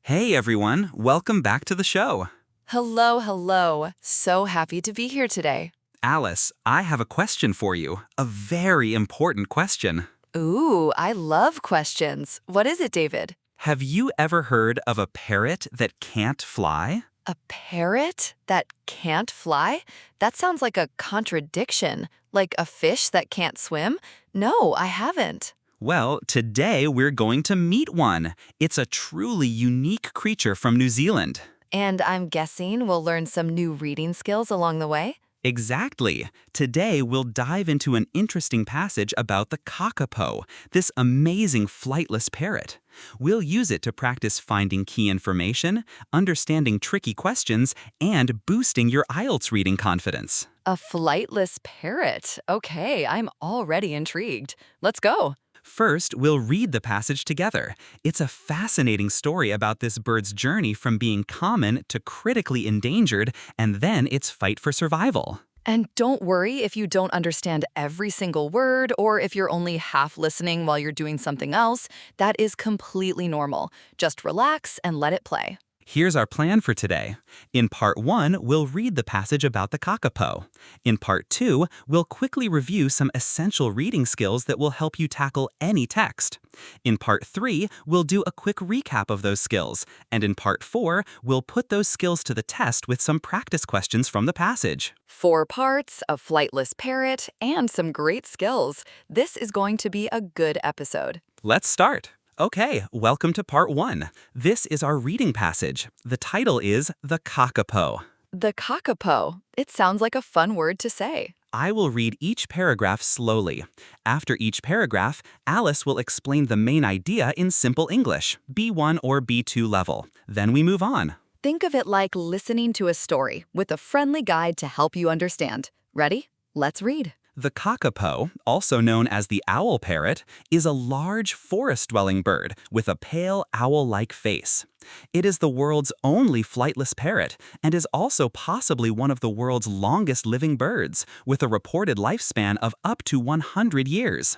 Hey everyone, welcome back to the show. Hello. So happy to be here today. Alice, I have a question for you. A very important question. Ooh, I love questions. What is it, David? Have you ever heard of a parrot that can't fly? A parrot that can't fly? That sounds like a contradiction. Like a fish that can't swim? No, I haven't. Well, today we're going to meet one. It's a truly unique creature from New Zealand. And I'm guessing we'll learn some new reading skills along the way? Exactly. Today we'll dive into an interesting passage about the Kākāpō, this amazing flightless parrot. We'll use it to practice finding key information, understanding tricky questions, and boosting your IELTS reading confidence. A flightless parrot. Okay, I'm already intrigued. Let's go. First, we'll read the passage together. It's a fascinating story about this bird's journey from being common to critically endangered, and then its fight for survival. And don't worry if you don't understand every single word or if you're only half listening while you're doing something else. That is completely normal. Just relax and let it play. Here's our plan for today. In Part 1, we'll read the passage about the Kākāpō. In Part 2, we'll quickly review some essential reading skills that will help you tackle any text. In Part 3, we'll do a quick recap of those skills. And in Part 4, we'll put those skills to the test with some practice questions from the passage. 4 parts, a flightless parrot, and some great skills. This is going to be a good episode. Let's start. Okay, welcome to Part 1. This is our reading passage. The title is The Kākāpō. The Kākāpō. It sounds like a fun word to say. I will read each paragraph slowly. After each paragraph, Alice will explain the main idea in simple English, B1 or B2 level. Then we move on. Think of it like listening to a story with a friendly guide to help you understand. Ready? Let's read. The Kākāpō, also known as the owl parrot, is a large forest-dwelling bird with a pale owl-like face. It is the world's only flightless parrot and is also possibly one of the world's longest living birds, with a reported lifespan of up to 100 years.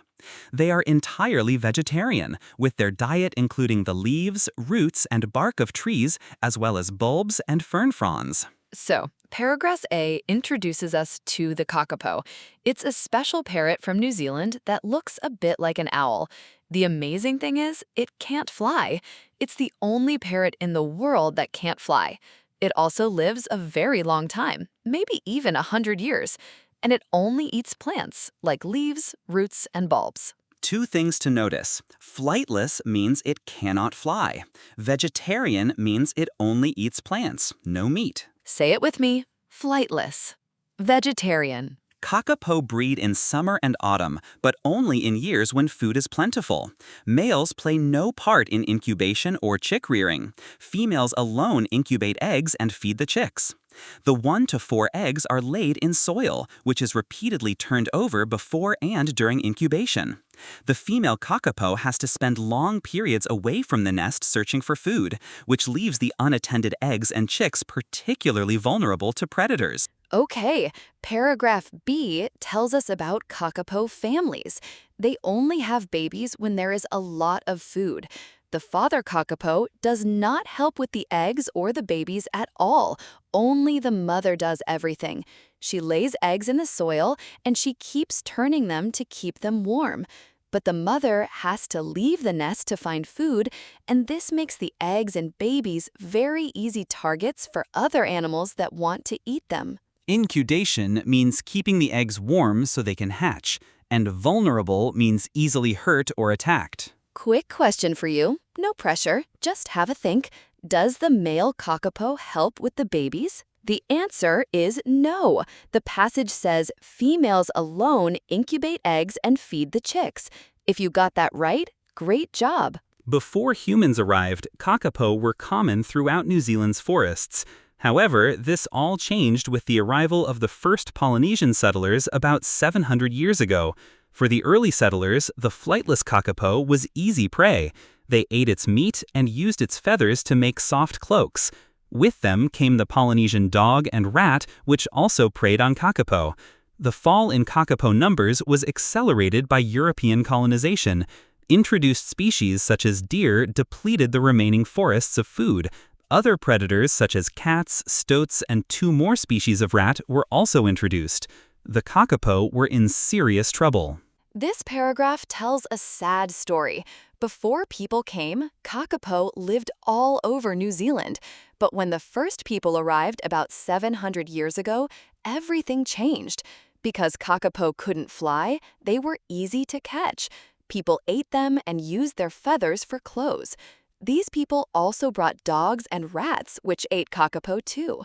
They are entirely vegetarian, with their diet including the leaves, roots, and bark of trees, as well as bulbs and fern fronds. So, paragraph A introduces us to the Kākāpō. It's a special parrot from New Zealand that looks a bit like an owl. The amazing thing is, it can't fly. It's the only parrot in the world that can't fly. It also lives a very long time, maybe even 100 years. And it only eats plants, like leaves, roots, and bulbs. 2 things to notice. Flightless means it cannot fly. Vegetarian means it only eats plants, no meat. Say it with me. Flightless. Vegetarian. Kākāpō breed in summer and autumn, but only in years when food is plentiful. Males play no part in incubation or chick rearing. Females alone incubate eggs and feed the chicks. The 1 to 4 eggs are laid in soil, which is repeatedly turned over before and during incubation. The female Kākāpō has to spend long periods away from the nest searching for food, which leaves the unattended eggs and chicks particularly vulnerable to predators. Okay, paragraph B tells us about Kākāpō families. They only have babies when there is a lot of food. The father Kākāpō does not help with the eggs or the babies at all. Only the mother does everything. She lays eggs in the soil and she keeps turning them to keep them warm. But the mother has to leave the nest to find food, and this makes the eggs and babies very easy targets for other animals that want to eat them. Incubation means keeping the eggs warm so they can hatch, and vulnerable means easily hurt or attacked. Quick question for you. No pressure. Just have a think. Does the male Kākāpō help with the babies? The answer is no. The passage says females alone incubate eggs and feed the chicks. If you got that right, great job. Before humans arrived, Kākāpō were common throughout New Zealand's forests. However, this all changed with the arrival of the first Polynesian settlers about 700 years ago. For the early settlers, the flightless Kākāpō was easy prey. They ate its meat and used its feathers to make soft cloaks. With them came the Polynesian dog and rat, which also preyed on Kākāpō. The fall in Kākāpō numbers was accelerated by European colonization. Introduced species such as deer depleted the remaining forests of food. Other predators such as cats, stoats, and 2 more species of rat were also introduced. The Kākāpō were in serious trouble. This paragraph tells a sad story. Before people came, Kākāpō lived all over New Zealand. But when the first people arrived about 700 years ago, everything changed. Because Kākāpō couldn't fly, they were easy to catch. People ate them and used their feathers for clothes. These people also brought dogs and rats, which ate Kākāpō too.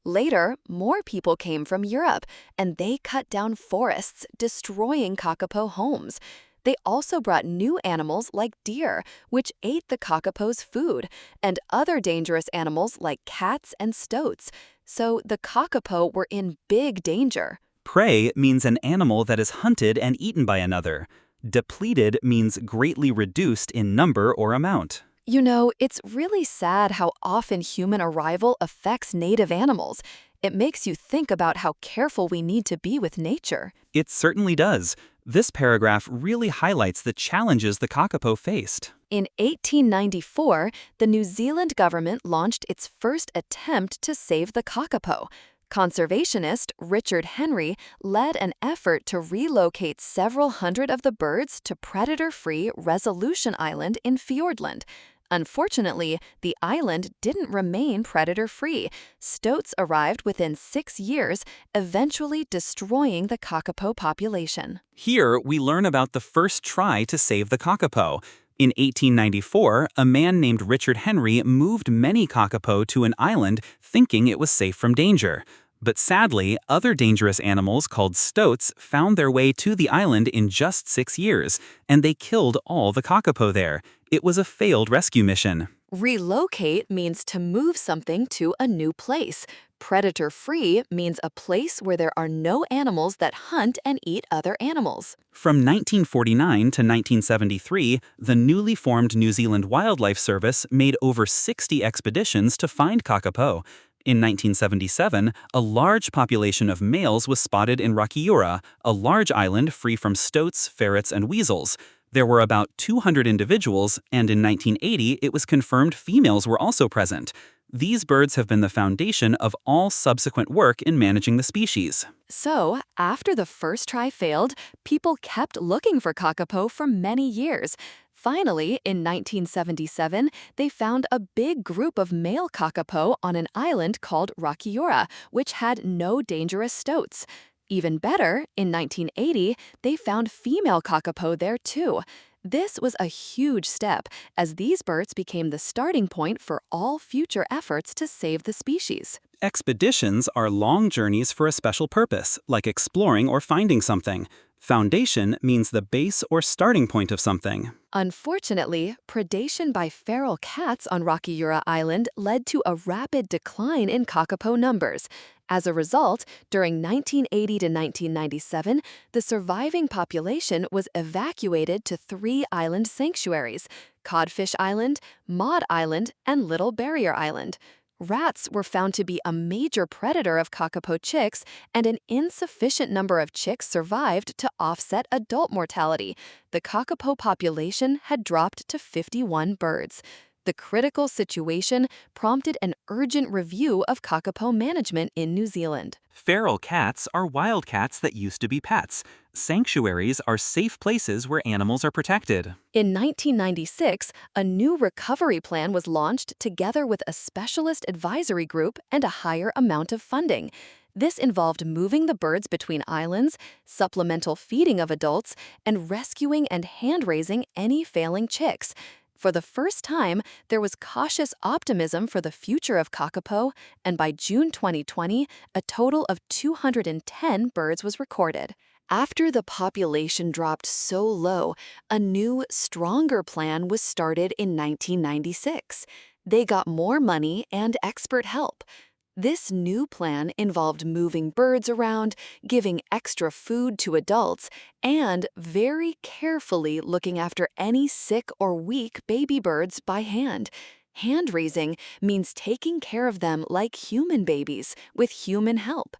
Later, more people came from Europe, and they cut down forests, destroying Kākāpō homes. They also brought new animals like deer, which ate the Kākāpō's food, and other dangerous animals like cats and stoats. So the Kākāpō were in big danger. Prey means an animal that is hunted and eaten by another. Depleted means greatly reduced in number or amount. You know, it's really sad how often human arrival affects native animals. It makes you think about how careful we need to be with nature. It certainly does. This paragraph really highlights the challenges the Kākāpō faced. In 1894, the New Zealand government launched its first attempt to save the Kākāpō. Conservationist Richard Henry led an effort to relocate several hundred of the birds to predator-free Resolution Island in Fiordland. Unfortunately, the island didn't remain predator-free. Stoats arrived within 6 years, eventually destroying the Kākāpō population. Here, we learn about the first try to save the Kākāpō. In 1894, a man named Richard Henry moved many Kākāpō to an island thinking it was safe from danger. But sadly, other dangerous animals called stoats found their way to the island in just 6 years, and they killed all the Kākāpō there. It was a failed rescue mission. Relocate means to move something to a new place. Predator-free means a place where there are no animals that hunt and eat other animals. From 1949 to 1973, the newly formed New Zealand Wildlife Service made over 60 expeditions to find Kākāpō. In 1977, a large population of males was spotted in Rakiura, a large island free from stoats, ferrets, and weasels. There were about 200 individuals, and in 1980 it was confirmed females were also present. These birds have been the foundation of all subsequent work in managing the species. So, after the first try failed, people kept looking for Kākāpō for many years. Finally, in 1977, they found a big group of male Kākāpō on an island called Rakiura, which had no dangerous stoats. Even better, in 1980, they found female Kākāpō there too. This was a huge step, as these birds became the starting point for all future efforts to save the species. Expeditions are long journeys for a special purpose, like exploring or finding something. Foundation means the base or starting point of something. Unfortunately, predation by feral cats on Rakiura Island led to a rapid decline in Kākāpō numbers. As a result, during 1980 to 1997, the surviving population was evacuated to 3 island sanctuaries: Codfish Island, Maud Island, and Little Barrier Island. Rats were found to be a major predator of Kākāpō chicks, and an insufficient number of chicks survived to offset adult mortality. The Kākāpō population had dropped to 51 birds. The critical situation prompted an urgent review of Kākāpō management in New Zealand. Feral cats are wild cats that used to be pets. Sanctuaries are safe places where animals are protected. In 1996, a new recovery plan was launched together with a specialist advisory group and a higher amount of funding. This involved moving the birds between islands, supplemental feeding of adults, and rescuing and hand-raising any failing chicks. For the first time, there was cautious optimism for the future of Kākāpō, and by June 2020, a total of 210 birds was recorded. After the population dropped so low, a new, stronger plan was started in 1996. They got more money and expert help. This new plan involved moving birds around, giving extra food to adults, and very carefully looking after any sick or weak baby birds by hand. Hand-raising means taking care of them like human babies, with human help.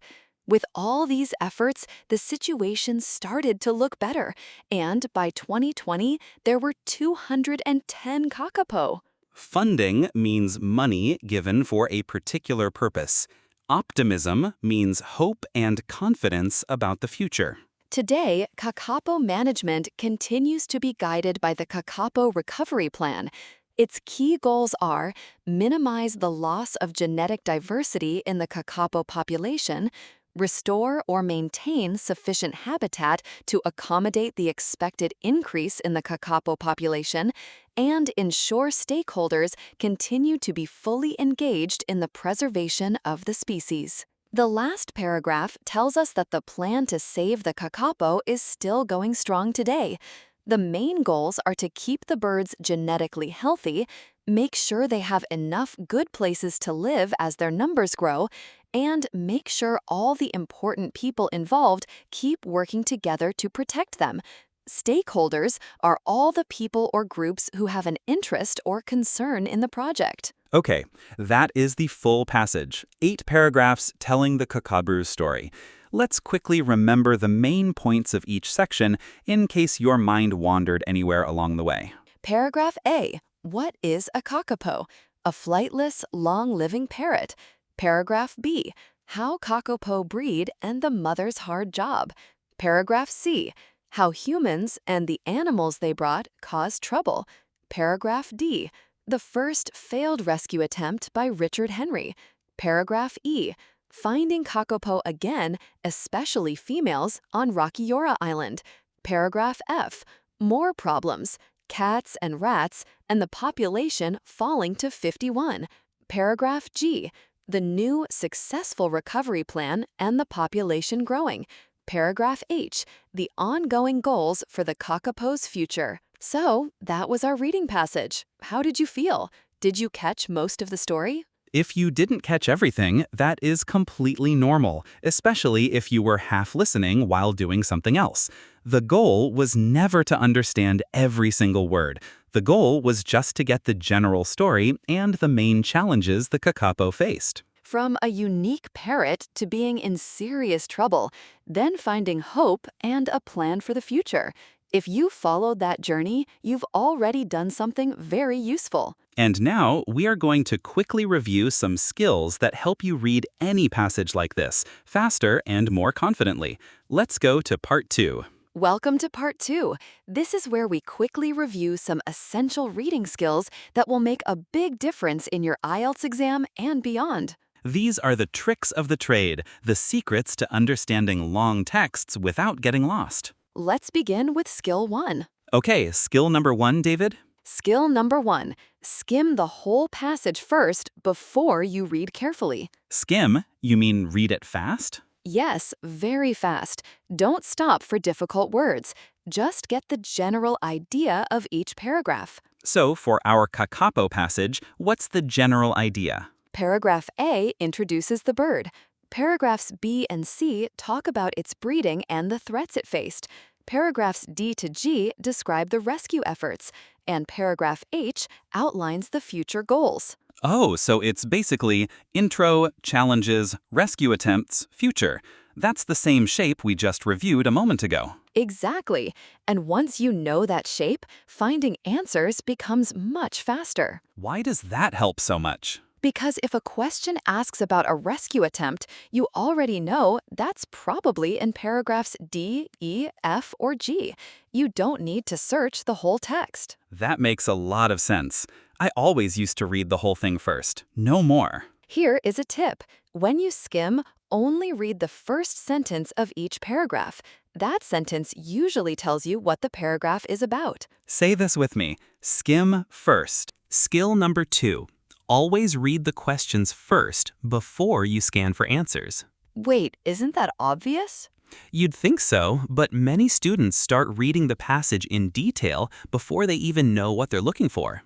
With all these efforts, the situation started to look better, and by 2020, there were 210 Kākāpō. Funding means money given for a particular purpose. Optimism means hope and confidence about the future. Today, Kākāpō management continues to be guided by the Kākāpō Recovery Plan. Its key goals are minimize the loss of genetic diversity in the Kākāpō population, restore or maintain sufficient habitat to accommodate the expected increase in the Kākāpō population, and ensure stakeholders continue to be fully engaged in the preservation of the species. The last paragraph tells us that the plan to save the Kākāpō is still going strong today. The main goals are to keep the birds genetically healthy, make sure they have enough good places to live as their numbers grow, and make sure all the important people involved keep working together to protect them. Stakeholders are all the people or groups who have an interest or concern in the project. Okay, that is the full passage, 8 paragraphs telling the Kākāpō's story. Let's quickly remember the main points of each section in case your mind wandered anywhere along the way. Paragraph A. What is a Kākāpō? A flightless, long-living parrot. Paragraph B. How Kākāpō breed and the mother's hard job. Paragraph C. How humans and the animals they brought cause trouble. Paragraph D. The first failed rescue attempt by Richard Henry. Paragraph E. Finding Kākāpō again, especially females, on Rakiura Island. Paragraph F. More problems. Cats and rats, and the population falling to 51. Paragraph G. The new, successful recovery plan and the population growing. Paragraph H. The ongoing goals for the Kākāpō's future. So, that was our reading passage. How did you feel? Did you catch most of the story? If you didn't catch everything, that is completely normal, especially if you were half listening while doing something else. The goal was never to understand every single word. The goal was just to get the general story and the main challenges the Kākāpō faced. From a unique parrot to being in serious trouble, then finding hope and a plan for the future. If you followed that journey, you've already done something very useful. And now we are going to quickly review some skills that help you read any passage like this faster and more confidently. Let's go to part 2. Welcome to part 2. This is where we quickly review some essential reading skills that will make a big difference in your IELTS exam and beyond. These are the tricks of the trade, the secrets to understanding long texts without getting lost. Let's begin with skill 1. Okay, skill number 1, David? Skill number 1. Skim the whole passage first before you read carefully. Skim? You mean read it fast? Yes, very fast. Don't stop for difficult words. Just get the general idea of each paragraph. So, for our Kākāpō passage, what's the general idea? Paragraph A introduces the bird. Paragraphs B and C talk about its breeding and the threats it faced. Paragraphs D to G describe the rescue efforts. And paragraph H outlines the future goals. Oh, so it's basically intro, challenges, rescue attempts, future. That's the same shape we just reviewed a moment ago. Exactly. And once you know that shape, finding answers becomes much faster. Why does that help so much? Because if a question asks about a rescue attempt, you already know that's probably in paragraphs D, E, F, or G. You don't need to search the whole text. That makes a lot of sense. I always used to read the whole thing first. No more. Here is a tip. When you skim, only read the first sentence of each paragraph. That sentence usually tells you what the paragraph is about. Say this with me. Skim first. Skill number 2. Always read the questions first before you scan for answers. Wait, isn't that obvious? You'd think so, but many students start reading the passage in detail before they even know what they're looking for.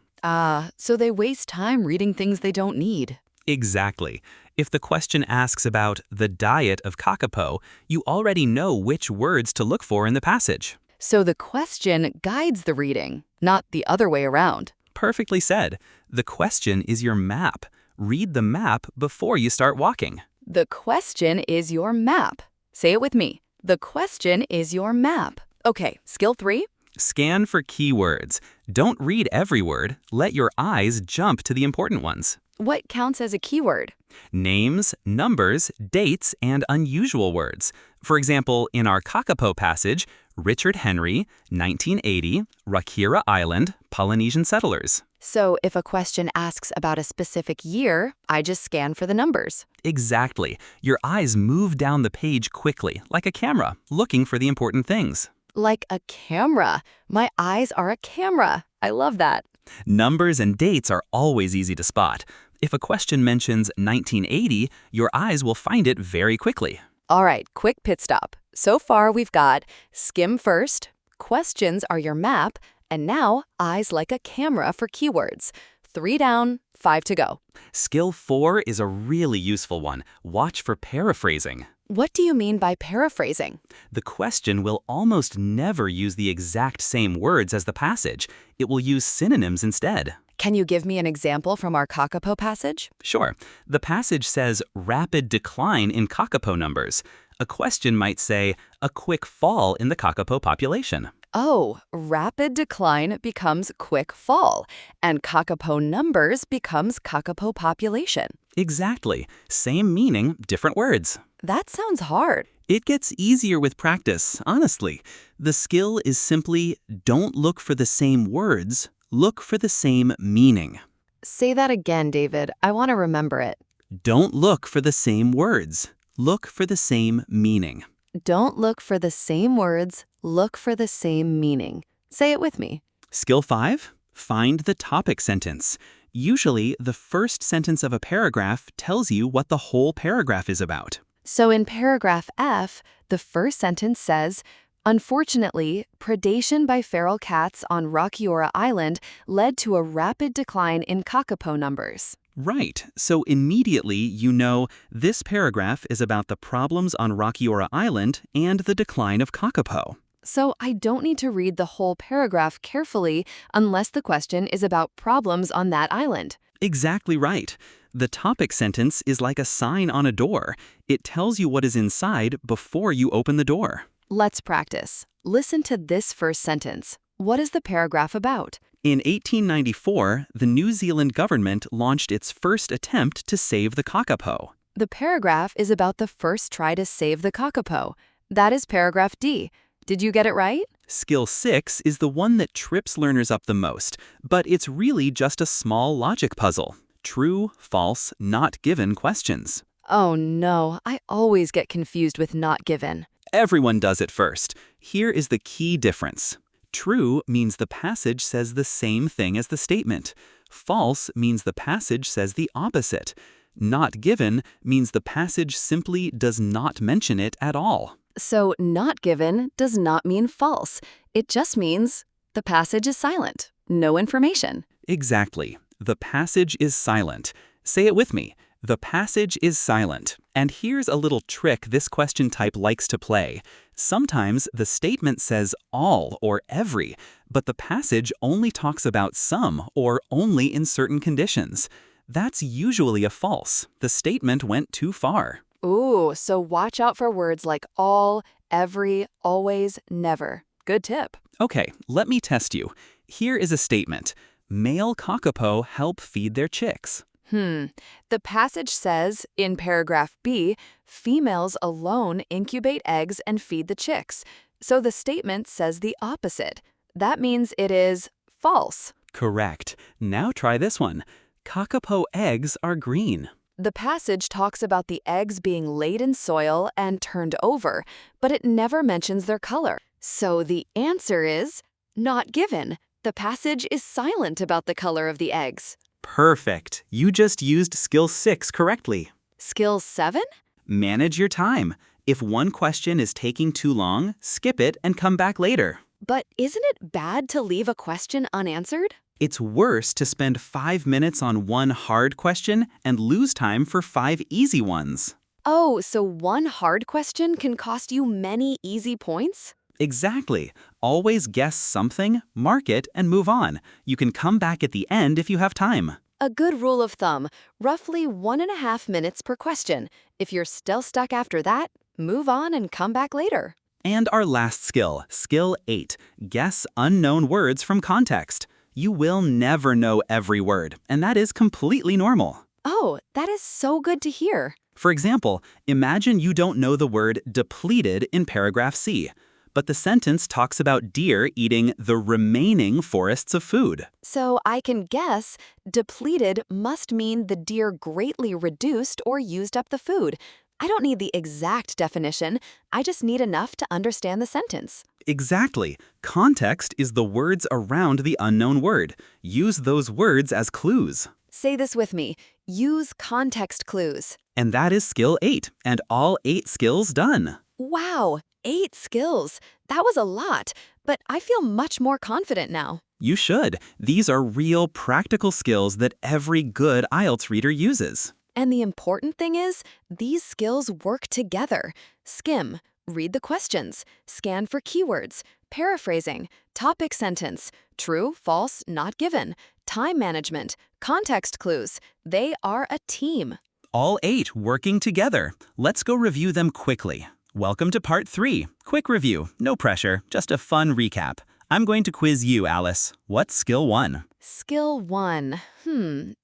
So they waste time reading things they don't need. Exactly. If the question asks about the diet of Kākāpō, you already know which words to look for in the passage. So the question guides the reading, not the other way around. Perfectly said. The question is your map. Read the map before you start walking. The question is your map. Say it with me. The question is your map. Okay, skill 3. Scan for keywords. Don't read every word. Let your eyes jump to the important ones. What counts as a keyword? Names, numbers, dates, and unusual words. For example, in our Kākāpō passage, Richard Henry, 1980, Rakira Island, Polynesian settlers. So if a question asks about a specific year, I just scan for the numbers. Exactly. Your eyes move down the page quickly, like a camera, looking for the important things. Like a camera. My eyes are a camera. I love that. Numbers and dates are always easy to spot. If a question mentions 1980, your eyes will find it very quickly. All right, quick pit stop. So far we've got skim first, questions are your map, and now eyes like a camera for keywords. 3 down, 5 to go. Skill 4 is a really useful one. Watch for paraphrasing. What do you mean by paraphrasing? The question will almost never use the exact same words as the passage. It will use synonyms instead. Can you give me an example from our Kākāpō passage? Sure. The passage says rapid decline in Kākāpō numbers. A question might say, a quick fall in the Kākāpō population. Oh, rapid decline becomes quick fall, and Kākāpō numbers becomes Kākāpō population. Exactly. Same meaning, different words. That sounds hard. It gets easier with practice, honestly. The skill is simply don't look for the same words, look for the same meaning. Say that again, David. I want to remember it. Don't look for the same words, look for the same meaning. Don't look for the same words, look for the same meaning. Say it with me. Skill 5, find the topic sentence. Usually, the first sentence of a paragraph tells you what the whole paragraph is about. So in paragraph F, the first sentence says, unfortunately, predation by feral cats on Rakiura Island led to a rapid decline in Kākāpō numbers. Right, so immediately you know this paragraph is about the problems on Rakiura Island and the decline of Kākāpō. So I don't need to read the whole paragraph carefully unless the question is about problems on that island. Exactly right. The topic sentence is like a sign on a door. It tells you what is inside before you open the door. Let's practice. Listen to this first sentence. What is the paragraph about? In 1894, the New Zealand government launched its first attempt to save the Kākāpō. The paragraph is about the first try to save the Kākāpō. That is paragraph D. Did you get it right? Skill 6 is the one that trips learners up the most, but it's really just a small logic puzzle. True, false, not given questions. Oh no, I always get confused with not given. Everyone does it first. Here is the key difference. True means the passage says the same thing as the statement. False means the passage says the opposite. Not given means the passage simply does not mention it at all. So not given does not mean false. It just means the passage is silent. No information. Exactly. The passage is silent. Say it with me. The passage is silent. And here's a little trick this question type likes to play. Sometimes the statement says all or every, but the passage only talks about some or only in certain conditions. That's usually a false. The statement went too far. Ooh, so watch out for words like all, every, always, never. Good tip. Okay, let me test you. Here is a statement. Male Kākāpō help feed their chicks. The passage says, in paragraph B, females alone incubate eggs and feed the chicks. So the statement says the opposite. That means it is false. Correct. Now try this one. Kākāpō eggs are green. The passage talks about the eggs being laid in soil and turned over, but it never mentions their color. So the answer is not given. The passage is silent about the color of the eggs. Perfect. You just used skill 6 correctly. Skill 7? Manage your time. If one question is taking too long, skip it and come back later. But isn't it bad to leave a question unanswered? It's worse to spend 5 minutes on one hard question and lose time for 5 easy ones. Oh, so one hard question can cost you many easy points? Exactly. Always guess something, mark it, and move on. You can come back at the end if you have time. A good rule of thumb, roughly 1.5 minutes per question. If you're still stuck after that, move on and come back later. And our last skill, skill 8, guess unknown words from context. You will never know every word, and that is completely normal. Oh, that is so good to hear. For example, imagine you don't know the word depleted in paragraph C, but the sentence talks about deer eating the remaining forests of food. So I can guess depleted must mean the deer greatly reduced or used up the food. I don't need the exact definition. I just need enough to understand the sentence. Exactly. Context is the words around the unknown word. Use those words as clues. Say this with me. Use context clues. And that is skill 8, and all 8 skills done. Wow, 8 skills. That was a lot, but I feel much more confident now. You should. These are real practical skills that every good IELTS reader uses. And the important thing is, these skills work together. Skim, read the questions, scan for keywords, paraphrasing, topic sentence, true, false, not given, time management, context clues. They are a team. All 8 working together. Let's go review them quickly. Welcome to part 3. Quick review, no pressure, just a fun recap. I'm going to quiz you, Alice. What's skill 1? Skill 1.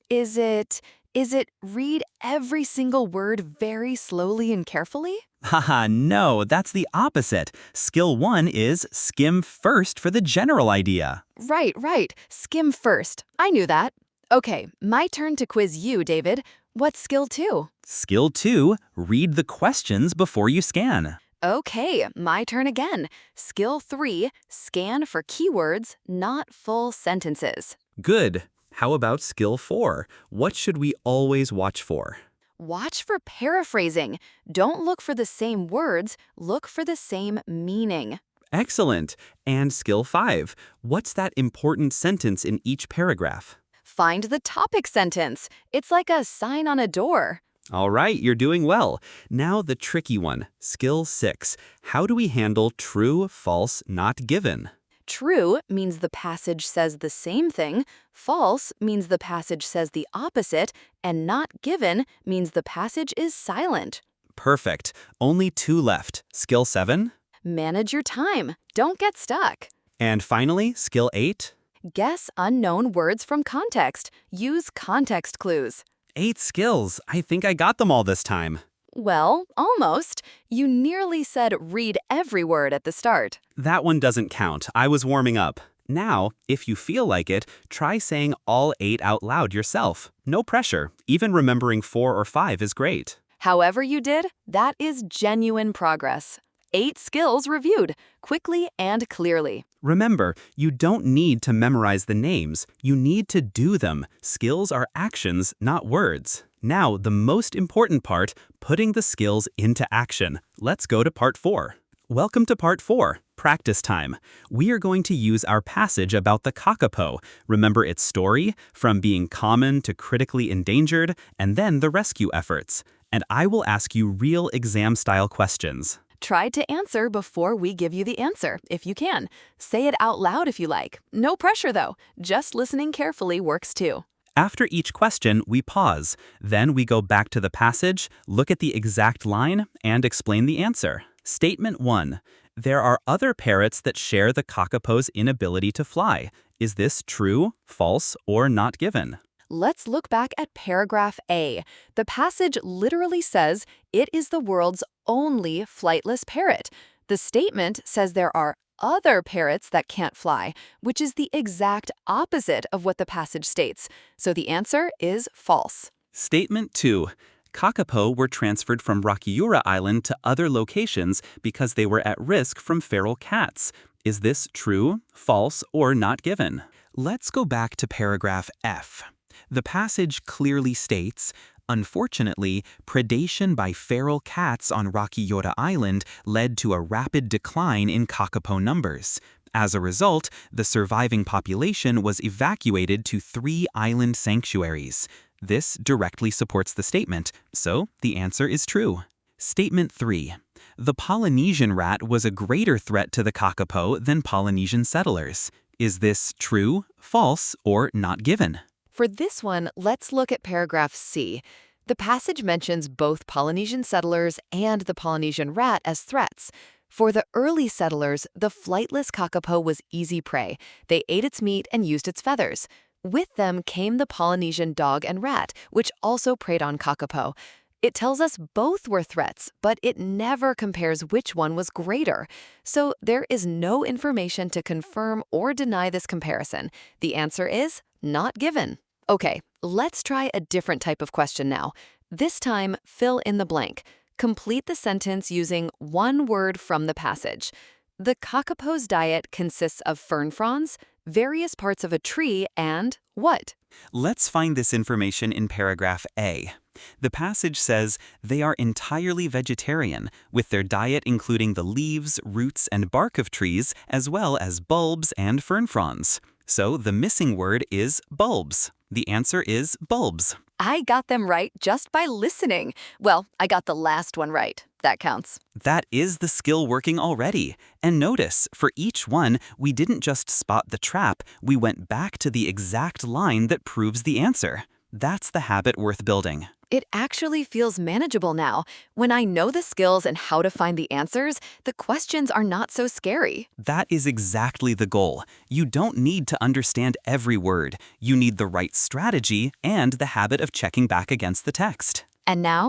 Is it read every single word very slowly and carefully? Haha, no, that's the opposite. Skill 1 is skim first for the general idea. Right. Skim first. I knew that. Okay, my turn to quiz you, David. What's skill 2? Skill 2, read the questions before you scan. Okay, my turn again. Skill 3, scan for keywords, not full sentences. Good. How about skill 4? What should we always watch for? Watch for paraphrasing. Don't look for the same words, look for the same meaning. Excellent. And skill 5, what's that important sentence in each paragraph? Find the topic sentence. It's like a sign on a door. All right, you're doing well. Now the tricky one, skill 6. How do we handle true, false, not given? True means the passage says the same thing, false means the passage says the opposite, and not given means the passage is silent. Perfect. Only 2 left. Skill 7? Manage your time. Don't get stuck. And finally, skill 8? Guess unknown words from context. Use context clues. 8 skills. I think I got them all this time. Well, almost. You nearly said read every word at the start. That one doesn't count. I was warming up. Now, if you feel like it, try saying all 8 out loud yourself. No pressure. Even remembering 4 or 5 is great. However you did, that is genuine progress. 8 skills reviewed, quickly and clearly. Remember, you don't need to memorize the names. You need to do them. Skills are actions, not words. Now, the most important part, putting the skills into action. Let's go to part 4. Welcome to part 4, practice time. We are going to use our passage about the Kākāpō. Remember its story, from being common to critically endangered, and then the rescue efforts. And I will ask you real exam-style questions. Try to answer before we give you the answer, if you can. Say it out loud if you like. No pressure, though. Just listening carefully works too. After each question, we pause. Then we go back to the passage, look at the exact line, and explain the answer. Statement 1. There are other parrots that share the Kākāpō's inability to fly. Is this true, false, or not given? Let's look back at paragraph A. The passage literally says it is the world's only flightless parrot. The statement says there are other parrots that can't fly, which is the exact opposite of what the passage states. So the answer is false. Statement 2. Kākāpō were transferred from Rakiura Island to other locations because they were at risk from feral cats. Is this true, false, or not given? Let's go back to paragraph F. The passage clearly states, unfortunately, predation by feral cats on Rakiura Island led to a rapid decline in Kākāpō numbers. As a result, the surviving population was evacuated to 3 island sanctuaries. This directly supports the statement, so the answer is true. Statement 3. The Polynesian rat was a greater threat to the Kākāpō than Polynesian settlers. Is this true, false, or not given? For this one, let's look at paragraph C. The passage mentions both Polynesian settlers and the Polynesian rat as threats. For the early settlers, the flightless Kākāpō was easy prey. They ate its meat and used its feathers. With them came the Polynesian dog and rat, which also preyed on Kākāpō. It tells us both were threats, but it never compares which one was greater. So there is no information to confirm or deny this comparison. The answer is not given. Okay, let's try a different type of question now. This time, fill in the blank. Complete the sentence using one word from the passage. The Kākāpō's diet consists of fern fronds, various parts of a tree, and what? Let's find this information in paragraph A. The passage says they are entirely vegetarian, with their diet including the leaves, roots, and bark of trees, as well as bulbs and fern fronds. So the missing word is bulbs. The answer is bulbs. I got them right just by listening. Well, I got the last one right. That counts. That is the skill working already. And notice, for each one, we didn't just spot the trap, we went back to the exact line that proves the answer. That's the habit worth building. It actually feels manageable now. When I know the skills and how to find the answers, the questions are not so scary. That is exactly the goal. You don't need to understand every word. You need the right strategy and the habit of checking back against the text. And now,